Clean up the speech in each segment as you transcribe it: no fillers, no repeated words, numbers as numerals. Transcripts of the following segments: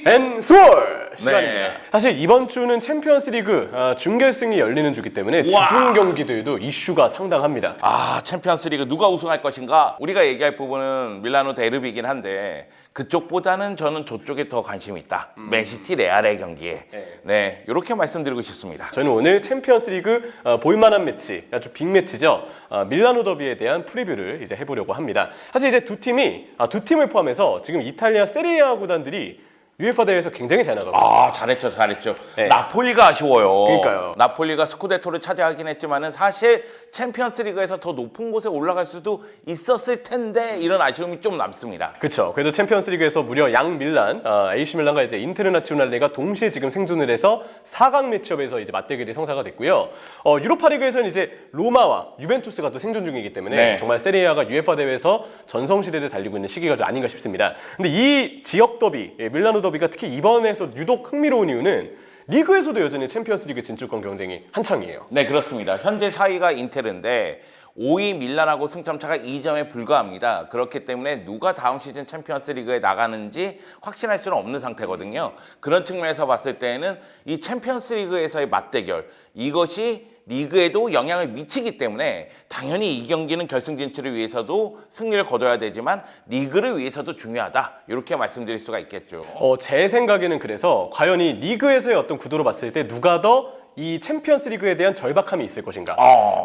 앤 스몰 시간입니다. 네. 사실 이번 주는 챔피언스리그 준결승이 열리는 주기 때문에 우와. 주중 경기들도 이슈가 상당합니다. 챔피언스리그 누가 우승할 것인가? 우리가 얘기할 부분은 밀라노 데르비긴 한데 그쪽보다는 저는 저쪽에 더 관심이 있다. 맨시티 레알의 경기에. 네, 이렇게 말씀드리고 싶습니다. 저는 오늘 챔피언스리그 볼만한 매치, 아주 빅매치죠. 밀라노 더비에 대한 프리뷰를 이제 해보려고 합니다. 사실 이제 두 팀을 포함해서 지금 이탈리아 세리아 구단들이 UEFA 대회에서 굉장히 잘 나가고 있어요. 잘했죠. 네. 나폴리가 아쉬워요. 그러니까요. 나폴리가 스쿠데토를 차지하긴 했지만은 사실 챔피언스리그에서 더 높은 곳에 올라갈 수도 있었을 텐데 이런 아쉬움이 좀 남습니다. 그렇죠. 그래도 챔피언스리그에서 무려 양 밀란, AC 밀란과 이제 인테르나치오날레가 동시에 지금 생존을 해서 4강 매치업에서 이제 맞대결이 성사가 됐고요. 유로파리그에서는 이제 로마와 유벤투스가 또 생존 중이기 때문에 네. 정말 세리아가 UEFA 대회에서 전성시대를 달리고 있는 시기가 좀 아닌가 싶습니다. 근데 이 지역 더비, 밀라노 더비가 특히 이번에서 유독 흥미로운 이유는 리그에서도 여전히 챔피언스리그 진출권 경쟁이 한창이에요. 네, 그렇습니다. 현재 4위가 인테르인데 5위 밀란하고 승점 차가 2점에 불과합니다. 그렇기 때문에 누가 다음 시즌 챔피언스 리그에 나가는지 확신할 수는 없는 상태거든요. 그런 측면에서 봤을 때는 이 챔피언스 리그에서의 맞대결, 이것이 리그에도 영향을 미치기 때문에 당연히 이 경기는 결승 진출을 위해서도 승리를 거둬야 되지만 리그를 위해서도 중요하다. 이렇게 말씀드릴 수가 있겠죠. 제 생각에는 그래서 과연 이 리그에서의 어떤 구도로 봤을 때 누가 더 이 챔피언스 리그에 대한 절박함이 있을 것인가.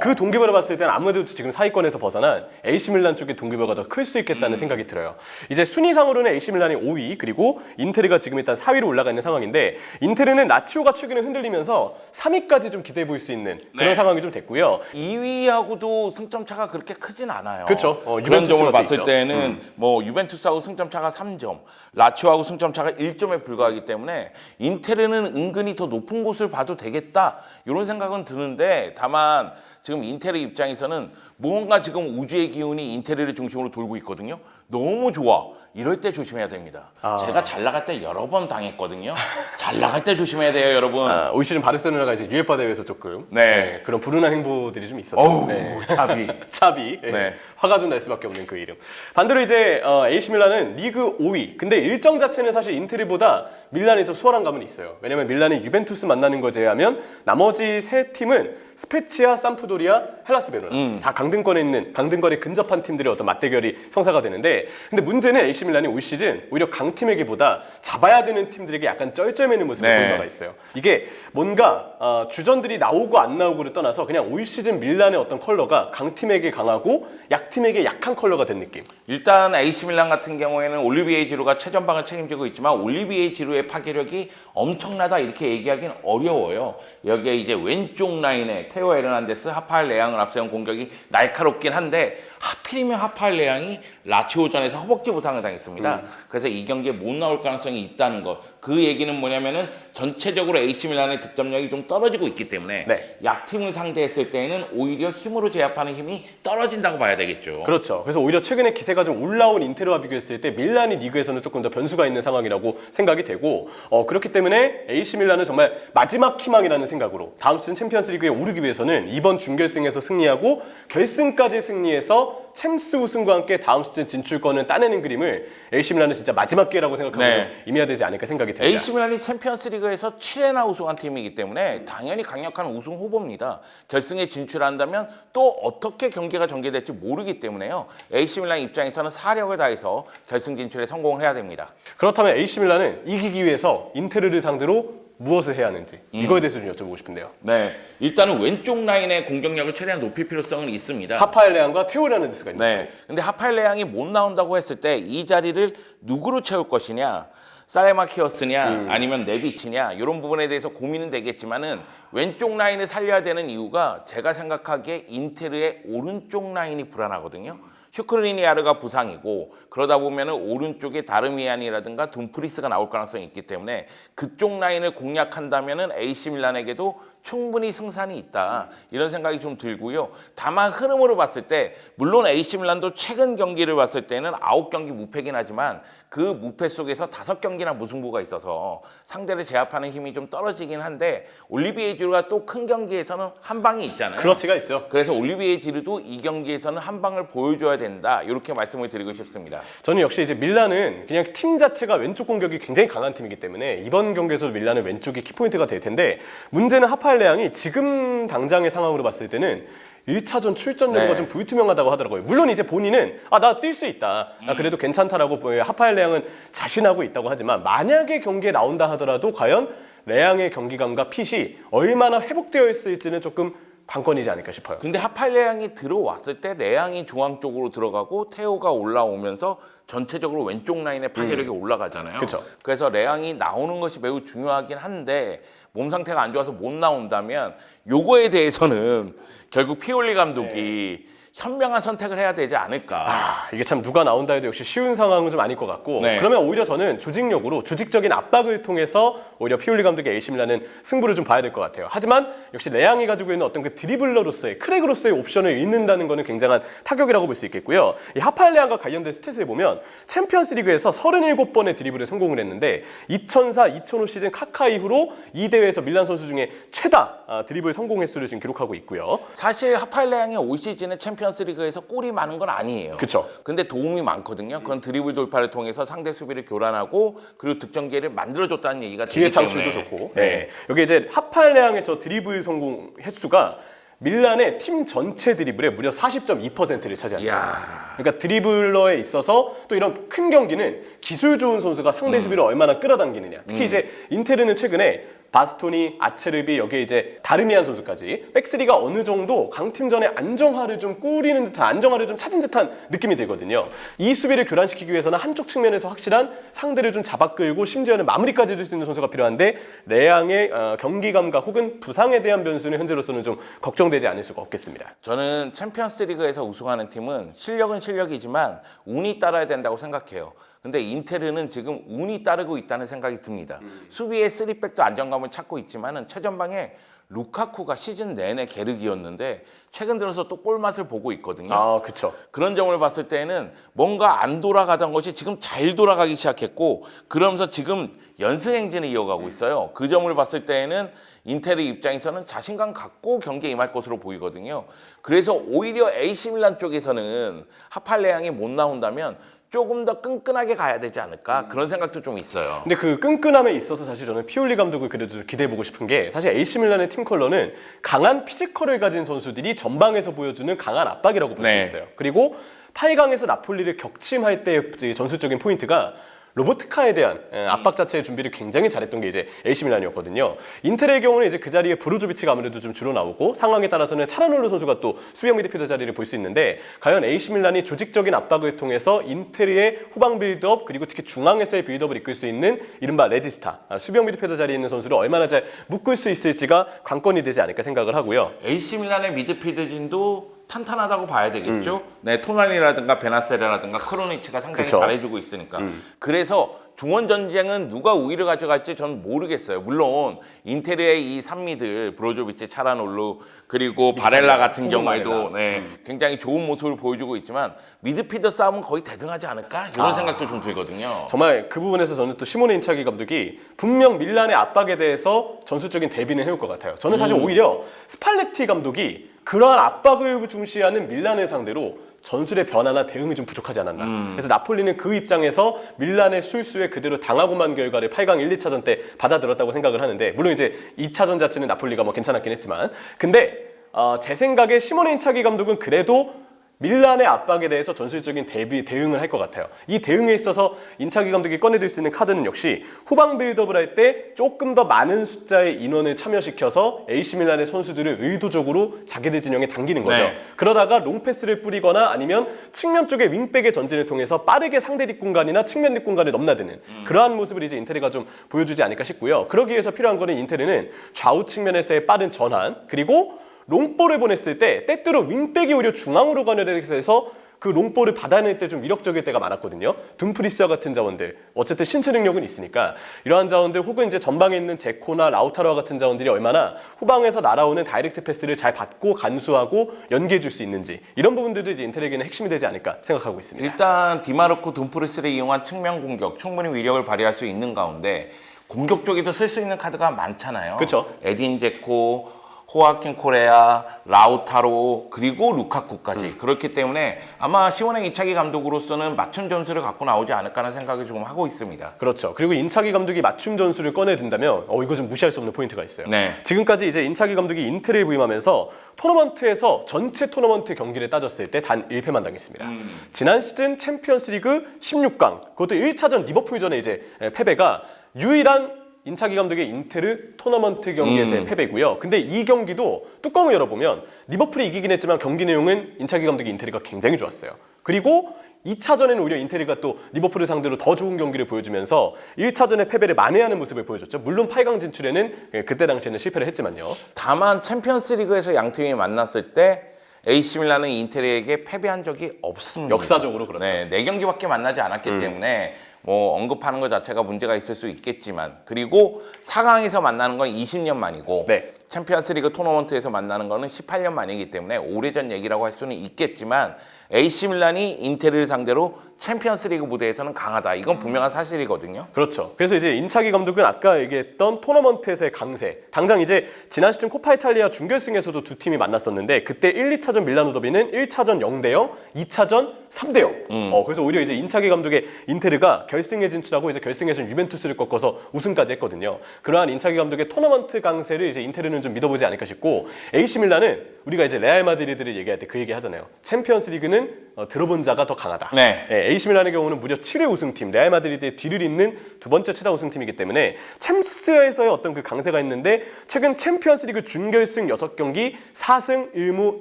그 동기부여를 봤을 때는 아무래도 지금 상위권에서 벗어난 AC 밀란 쪽의 동기부여가 더 클 수 있겠다는 생각이 들어요. 이제 순위상으로는 AC 밀란이 5위 그리고 인테르가 지금 일단 4위로 올라가 있는 상황인데 인테르는 라치오가 최근에 흔들리면서 3위까지 좀 기대해 볼 수 있는 그런 상황이 좀 됐고요. 2위하고도 승점 차가 그렇게 크진 않아요. 그렇죠. 그런 유벤투스가 점으로 또 봤을 있죠. 때는 뭐 유벤투스하고 승점 차가 3점, 라치오하고 승점 차가 1점에 불과하기 때문에 인테르는 은근히 더 높은 곳을 봐도 되겠다. 이런 생각은 드는데 다만 지금 인테르 입장에서는 뭔가 지금 우주의 기운이 인테르를 중심으로 돌고 있거든요. 너무 좋아. 이럴 때 조심해야 됩니다. 제가 잘 나갈 때 여러 번 당했거든요. 잘 나갈 때 조심해야 돼요, 여러분. 올 시즌 바르셀로나가 이제 UEFA 대회에서 조금 네. 그런 불운한 행보들이 좀 있었죠. 어우, 차비. 차비. 네. 화가 좀 날 수밖에 없는 그 이름. 반대로 이제 AC 밀란은 리그 5위. 근데 일정 자체는 사실 인테르보다 밀란이 더 수월한 감은 있어요. 왜냐면 밀란이 유벤투스 만나는 거 제외하면 나머지 세 팀은 스페치아, 삼프도리아, 헬라스 베로나 다 강등권에 근접한 팀들의 어떤 맞대결이 성사가 되는데 근데 문제는 AC 밀란이 올 시즌 오히려 강팀에게보다 잡아야 되는 팀들에게 약간 쩔쩔매는 모습을 네. 보인 바가 있어요. 이게 뭔가 주전들이 나오고 안 나오고를 떠나서 그냥 올 시즌 밀란의 어떤 컬러가 강팀에게 강하고 약팀에게 약한 컬러가 된 느낌. 일단 AC 밀란 같은 경우에는 올리비에 지루가 최전방을 책임지고 있지만 올리비에 지루의 파괴력이 엄청나다 이렇게 얘기하기는 어려워요. 여기에 이제 왼쪽 라인에 테오 에르난데스, 하파엘 레앙을 앞세운 공격이 날카롭긴 한데 하필이면 하파엘 레앙이 라치오전에서 허벅지 부상을 당했습니다. 그래서 이 경기에 못 나올 가능성이 있다는 것. 그 얘기는 뭐냐면은 전체적으로 AC 밀란의 득점력이 좀 떨어지고 있기 때문에 네. 약팀을 상대했을 때에는 오히려 힘으로 제압하는 힘이 떨어진다고 봐야 되겠죠. 그렇죠. 그래서 오히려 최근에 기세가 좀 올라온 인테르와 비교했을 때 밀란이 리그에서는 조금 더 변수가 있는 상황이라고 생각이 되고 그렇기 때문에 AC 밀란은 정말 마지막 희망이라는 생각으로 다음 시즌 챔피언스리그에 오르기 위해서는 이번 준결승에서 승리하고 결승까지 승리해서 챔스 우승과 함께 다음 시즌 진출권을 따내는 그림을 AC 밀란은 진짜 마지막 기회라고 생각하고 네. 임해야 되지 않을까 생각이 듭니다. AC 밀란이 챔피언스리그에서 7회나 우승한 팀이기 때문에 당연히 강력한 우승 후보입니다. 결승에 진출한다면 또 어떻게 경기가 전개될지 모르기 때문에요. AC 밀란 입장에서는 사력을 다해서 결승 진출에 성공을 해야 됩니다. 그렇다면 AC 밀란은 이기기 위해서 인테르를 상대로 무엇을 해야 하는지 이거에 대해서 좀 여쭤보고 싶은데요. 네, 일단은 왼쪽 라인의 공격력을 최대한 높일 필요성은 있습니다. 하파엘 레앙과 테오 에르난데스가 있는 네, 근데 하파엘 레앙이 못 나온다고 했을 때 이 자리를 누구로 채울 것이냐? 살레마키어스냐 아니면 네비치냐 이런 부분에 대해서 고민은 되겠지만은 왼쪽 라인을 살려야 되는 이유가 제가 생각하기에 인테르의 오른쪽 라인이 불안하거든요. 슈크리니아르가 부상이고 그러다 보면은 오른쪽에 다르미안이라든가 둠프리스가 나올 가능성이 있기 때문에 그쪽 라인을 공략한다면은 AC 밀란에게도 충분히 승산이 있다 이런 생각이 좀 들고요. 다만 흐름으로 봤을 때 물론 AC 밀란도 최근 경기를 봤을 때는 9경기 무패긴 하지만 그 무패 속에서 5경기나 무승부가 있어서 상대를 제압하는 힘이 좀 떨어지긴 한데 올리비에 지루가 또 큰 경기에서는 한 방이 있잖아요. 클러치가 있죠. 그래서 올리비에 지루도 이 경기에서는 한 방을 보여줘야 된다. 이렇게 말씀을 드리고 싶습니다. 저는 역시 이제 밀란은 그냥 팀 자체가 왼쪽 공격이 굉장히 강한 팀이기 때문에 이번 경기에서도 밀란은 왼쪽이 키포인트가 될 텐데 문제는 하파엘 레앙이 지금 당장의 상황으로 봤을 때는 1차전 출전 여부가 네. 좀 불투명하다고 하더라고요. 물론 이제 본인은 나 뛸 수 있다. 그래도 괜찮다라고 하파엘 레앙은 자신하고 있다고 하지만 만약에 경기에 나온다 하더라도 과연 레앙의 경기감과 핏이 얼마나 회복되어 있을지는 조금 관건이지 않을까 싶어요. 근데 하파엘 레앙이 들어왔을 때 레앙이 중앙 쪽으로 들어가고 테오가 올라오면서 전체적으로 왼쪽 라인의 파괴력이 올라가잖아요. 그쵸. 그래서 레앙이 나오는 것이 매우 중요하긴 한데 몸 상태가 안 좋아서 못 나온다면 요거에 대해서는 결국 피올리 감독이 현명한 선택을 해야 되지 않을까. 이게 참 누가 나온다 해도 역시 쉬운 상황은 좀 아닐 것 같고 네. 그러면 오히려 저는 조직력으로 조직적인 압박을 통해서 오히려 피올리 감독의 AC 밀란은 승부를 좀 봐야 될 것 같아요. 하지만 역시 레앙이 가지고 있는 어떤 그 드리블러로서의 크랙으로서의 옵션을 잃는다는 것은 굉장한 타격이라고 볼 수 있겠고요. 이 하파엘 레앙과 관련된 스탯을 보면 챔피언스 리그에서 37번의 드리블에 성공을 했는데 2004-2005 시즌 카카 이후로 이 대회에서 밀란 선수 중에 최다 드리블 성공 횟수를 지금 기록하고 있고요. 사실 하파엘 레앙이 올 시즌에 챔피언스리그에서 골이 많은 건 아니에요. 그쵸. 근데 도움이 많거든요. 그건 드리블 돌파를 통해서 상대 수비를 교란하고 그리고 득점 기회를 만들어줬다는 얘기가 기회 되기 창출도 때문에. 좋고. 네. 여기 이제 하파엘 레앙에서 드리블 성공 횟수가 밀란의 팀 전체 드리블의 무려 40.2%를 차지합니다. 이야. 그러니까 드리블러에 있어서 또 이런 큰 경기는 기술 좋은 선수가 상대 수비를 얼마나 끌어당기느냐. 특히 이제 인테르는 최근에 바스토니, 아체르비, 여기에 이제 다르미안 선수까지 백스리가 어느 정도 강팀전의 안정화를 좀 꾸리는 듯한, 안정화를 좀 찾은 듯한 느낌이 들거든요. 이 수비를 교란시키기 위해서는 한쪽 측면에서 확실한 상대를 좀 잡아 끌고 심지어는 마무리까지 해줄 수 있는 선수가 필요한데 레앙의 경기감과 혹은 부상에 대한 변수는 현재로서는 좀 걱정되지 않을 수가 없겠습니다. 저는 챔피언스리그에서 우승하는 팀은 실력은 실력이지만 운이 따라야 된다고 생각해요. 근데 인테르는 지금 운이 따르고 있다는 생각이 듭니다. 수비의 3백도 안정감을 찾고 있지만은 최전방에 루카쿠가 시즌 내내 계륵이었는데 최근 들어서 또 골맛을 보고 있거든요. 그쵸. 그런 점을 봤을 때는 뭔가 안 돌아가던 것이 지금 잘 돌아가기 시작했고 그러면서 지금 연승 행진을 이어가고 있어요. 그 점을 봤을 때에는 인테르 입장에서는 자신감 갖고 경기에 임할 것으로 보이거든요. 그래서 오히려 AC 밀란 쪽에서는 하파엘 레앙이 못 나온다면 조금 더 끈끈하게 가야 되지 않을까 그런 생각도 좀 있어요. 근데 그 끈끈함에 있어서 사실 저는 피올리 감독을 그래도 좀 기대해보고 싶은 게 사실 AC 밀란의 팀 컬러는 강한 피지컬을 가진 선수들이 전방에서 보여주는 강한 압박이라고 볼 수 네. 있어요. 그리고 8강에서 나폴리를 격침할 때의 전술적인 포인트가 로보트카에 대한 압박 자체의 준비를 굉장히 잘했던 게 이제 AC 밀란이었거든요. 인텔의 경우는 이제 그 자리에 브로조비치가 아무래도 좀 주로 나오고 상황에 따라서는 차라놀로 선수가 또 수비형 미드필더 자리를 볼 수 있는데 과연 AC 밀란이 조직적인 압박을 통해서 인테르의 후방 빌드업 그리고 특히 중앙에서의 빌드업을 이끌 수 있는 이른바 레지스타 수비형 미드필더 자리에 있는 선수를 얼마나 잘 묶을 수 있을지가 관건이 되지 않을까 생각을 하고요. AC 밀란의 미드필드진도 탄탄하다고 봐야 되겠죠. 네, 토날리라든가 베나세라라든가 크로니치가 상당히 그쵸. 잘해주고 있으니까. 그래서 중원 전쟁은 누가 우위를 가져갈지 저는 모르겠어요. 물론 인테리의 이 3미들 브로조비치, 차라놀루 그리고 바렐라 같은 경우에도 네, 굉장히 좋은 모습을 보여주고 있지만 미드필더 싸움은 거의 대등하지 않을까 이런 생각도 좀 들거든요. 정말 그 부분에서 저는 또 시모네 인차기 감독이 분명 밀란의 압박에 대해서 전술적인 대비는 해올 것 같아요. 저는 사실 오히려 스팔레티 감독이 그러한 압박을 중시하는 밀란을 상대로 전술의 변화나 대응이 좀 부족하지 않았나. 그래서 나폴리는 그 입장에서 밀란의 술수에 그대로 당하고만 결과를 8강 1, 2차전 때 받아들였다고 생각을 하는데 물론 이제 2차전 자체는 나폴리가 뭐 괜찮았긴 했지만 근데 제 생각에 시모네 인차기 감독은 그래도 밀란의 압박에 대해서 전술적인 대응을 할 것 같아요. 이 대응에 있어서 인차기 감독이 꺼내들 수 있는 카드는 역시 후방 빌드업을 할 때 조금 더 많은 숫자의 인원을 참여시켜서 AC 밀란의 선수들을 의도적으로 자기들 진영에 당기는 거죠. 네. 그러다가 롱패스를 뿌리거나 아니면 측면 쪽에 윙백의 전진을 통해서 빠르게 상대 뒷공간이나 측면 뒷공간을 넘나드는 그러한 모습을 이제 인테르가 좀 보여주지 않을까 싶고요. 그러기 위해서 필요한 거는 인테르는 좌우 측면에서의 빠른 전환 그리고 롱볼을 보냈을 때 때때로 윙백이 오히려 중앙으로 관여돼서 그 롱볼을 받아낼 때 좀 위력적일 때가 많았거든요. 둠프리스와 같은 자원들 어쨌든 신체 능력은 있으니까 이러한 자원들 혹은 이제 전방에 있는 제코나 라우타로와 같은 자원들이 얼마나 후방에서 날아오는 다이렉트 패스를 잘 받고 간수하고 연계해 줄 수 있는지 이런 부분들도 이제 인테르에게는 핵심이 되지 않을까 생각하고 있습니다. 일단 디마르코 둠프리스를 이용한 측면 공격 충분히 위력을 발휘할 수 있는 가운데 공격 쪽에도 쓸 수 있는 카드가 많잖아요. 그쵸. 에딘 제코 호아킨 코레아, 라우타로 그리고 루카쿠까지 그렇기 때문에 아마 시모네 인차기 감독으로서는 맞춤 전술을 갖고 나오지 않을까라는 생각을 조금 하고 있습니다. 그렇죠. 그리고 인차기 감독이 맞춤 전술을 꺼내든다면 이거 좀 무시할 수 없는 포인트가 있어요. 네. 지금까지 이제 인차기 감독이 인텔에 부임하면서 토너먼트에서 전체 토너먼트 경기를 따졌을 때 단 1패만 당했습니다. 지난 시즌 챔피언스리그 16강 그것도 1차전 리버풀전에 이제 패배가 유일한 인차기 감독의 인테르 토너먼트 경기에서의 패배고요. 근데 이 경기도 뚜껑을 열어보면 리버풀이 이기긴 했지만 경기 내용은 인차기 감독의 인테르가 굉장히 좋았어요. 그리고 2차전에는 오히려 인테르가 또 리버풀을 상대로 더 좋은 경기를 보여주면서 1차전의 패배를 만회하는 모습을 보여줬죠. 물론 8강 진출에는 그때 당시에는 실패를 했지만요. 다만 챔피언스리그에서 양 팀이 만났을 때 AC 밀란은 인테르에게 패배한 적이 없습니다. 역사적으로 그렇죠. 네, 4경기밖에 만나지 않았기 때문에 뭐 언급하는 것 자체가 문제가 있을 수 있겠지만 그리고 4강에서 만나는 건 20년 만이고 네. 챔피언스리그 토너먼트에서 만나는 거는 18년 만이기 때문에 오래전 얘기라고 할 수는 있겠지만 AC 밀란이 인테르를 상대로 챔피언스리그 무대에서는 강하다. 이건 분명한 사실이거든요. 그렇죠. 그래서 이제 인차기 감독은 아까 얘기했던 토너먼트에서의 강세. 당장 이제 지난 시즌 코파 이탈리아 준결승에서도 두 팀이 만났었는데 그때 1, 2차전 밀라노 더비는 1차전 0대0, 2차전 3대0. 그래서 오히려 이제 인차기 감독의 인테르가 결승에 진출하고 이제 결승에서는 유벤투스를 꺾어서 우승까지 했거든요. 그러한 인차기 감독의 토너먼트 강세를 이제 인테르는 좀 믿어보지 않을까 싶고 AC 밀란은 우리가 이제 레알 마드리드를 얘기할 때 그 얘기 하잖아요. 챔피언스리그는 들어본 자가 더 강하다. 네. AC 밀란의 경우는 무려 7회 우승팀, 레알 마드리드의 뒤를 잇는 두 번째 최다 우승팀이기 때문에 챔스에서의 어떤 그 강세가 있는데 최근 챔피언스리그 준결승 6경기 4승 1무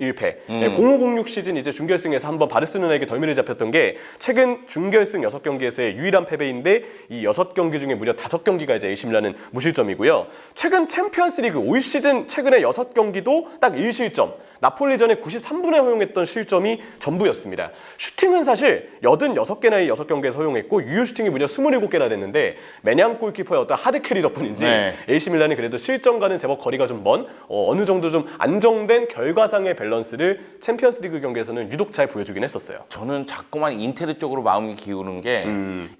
1패. 0506 시즌 이제 준결승에서 한번 바르셀로나에게 덜미를 잡혔던 게 최근 준결승 6경기에서의 유일한 패배인데 이 6경기 중에 무려 5경기가 이제 AC 밀란은 무실점이고요. 최근 챔피언스리그 올 시즌 최근에 6경기도 딱 1실점. 나폴리전에 93분에 허용했던 실점이 전부였습니다. 슈팅은 사실 86개나 6경기에서 허용했고 유효 슈팅이 무려 27개나 됐는데 매냥 골키퍼의 어떤 하드캐리 덕분인지 네. AC 밀란이 그래도 실점과는 제법 거리가 좀 먼 어느 정도 좀 안정된 결과상의 밸런스를 챔피언스리그 경기에서는 유독 잘 보여주긴 했었어요. 저는 자꾸만 인테르 쪽으로 마음이 기우는 게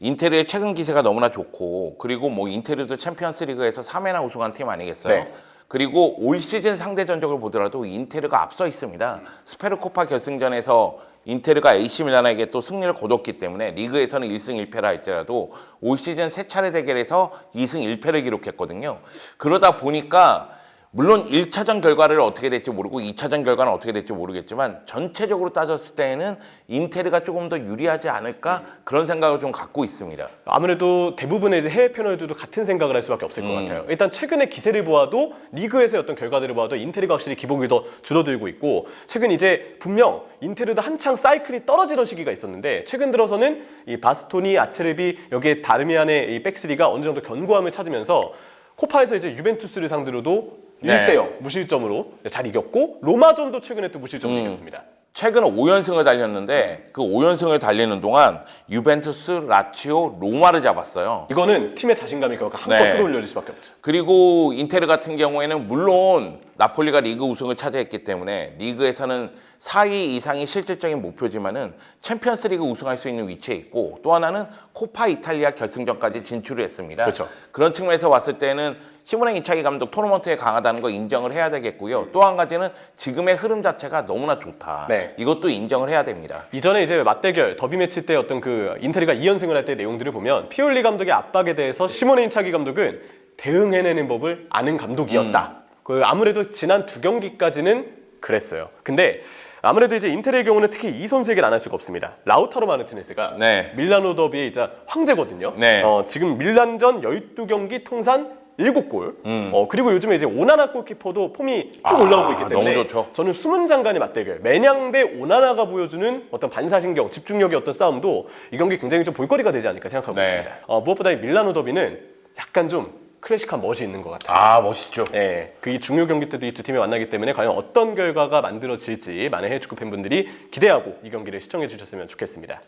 인테르의 최근 기세가 너무나 좋고 그리고 뭐 인테르도 챔피언스리그에서 3회나 우승한 팀 아니겠어요? 네. 그리고 올 시즌 상대 전적을 보더라도 인테르가 앞서 있습니다. 스페르코파 결승전에서 인테르가 AC 밀란에게 또 승리를 거뒀기 때문에 리그에서는 1승 1패라 할지라도 올 시즌 3차례 대결에서 2승 1패를 기록했거든요. 그러다 보니까 물론 1차전 결과를 어떻게 될지 모르고 2차전 결과는 어떻게 될지 모르겠지만 전체적으로 따졌을 때에는 인테르가 조금 더 유리하지 않을까 그런 생각을 좀 갖고 있습니다. 아무래도 대부분의 이제 해외 패널들도 같은 생각을 할 수밖에 없을 것 같아요. 일단 최근의 기세를 보아도 리그에서의 어떤 결과들을 보아도 인테르가 확실히 기복이 더 줄어들고 있고 최근 이제 분명 인테르도 한창 사이클이 떨어지던 시기가 있었는데 최근 들어서는 이 바스토니, 아체르비 여기에 다르미안의 이 백스리가 어느 정도 견고함을 찾으면서 코파에서 이제 유벤투스를 상대로도 네. 1대0 무실점으로 잘 이겼고 로마전도 최근에 또 무실점으로 이겼습니다. 최근 5연승을 달렸는데 그 5연승을 달리는 동안 유벤투스, 라치오, 로마를 잡았어요. 이거는 팀의 자신감이 한껏 네. 끌어올려질 수밖에 없죠. 그리고 인테르 같은 경우에는 물론 나폴리가 리그 우승을 차지했기 때문에 리그에서는 4위 이상이 실질적인 목표지만은 챔피언스리그 우승할 수 있는 위치에 있고 또 하나는 코파 이탈리아 결승전까지 진출을 했습니다. 그렇죠. 그런 측면에서 봤을 때는 시모네 인차기 감독 토너먼트에 강하다는 거 인정을 해야 되겠고요. 또 한 가지는 지금의 흐름 자체가 너무나 좋다. 네. 이것도 인정을 해야 됩니다. 이전에 이제 맞대결 더비 매치 때 어떤 그 인테리가 2연승을 할 때 내용들을 보면 피올리 감독의 압박에 대해서 시모네 인차기 감독은 대응해내는 법을 아는 감독이었다. 그 아무래도 지난 2경기까지는 그랬어요. 근데 아무래도 이제 인테리의 경우는 특히 이 선수 얘기를 안 할 수가 없습니다. 라우타로 마르티네스가 네. 밀라노 더비의 이제 황제거든요. 네. 지금 밀란전 12경기 통산 7골. 그리고 요즘에 이제 오나나 골키퍼도 폼이 쭉 올라오고 있기 때문에 너무 좋죠. 저는 숨은 장관의 맞대결, 매냥 대 오나나가 보여주는 어떤 반사신경, 집중력의 어떤 싸움도 이 경기 굉장히 좀 볼거리가 되지 않을까 생각하고 네. 있습니다. 무엇보다 이 밀라노 더비는 약간 좀 클래식한 멋이 있는 것 같아요. 아, 멋있죠. 네, 그 이 중요 경기 때도 이 두 팀이 만나기 때문에 과연 어떤 결과가 만들어질지 많은 해외 축구 팬분들이 기대하고 이 경기를 시청해 주셨으면 좋겠습니다.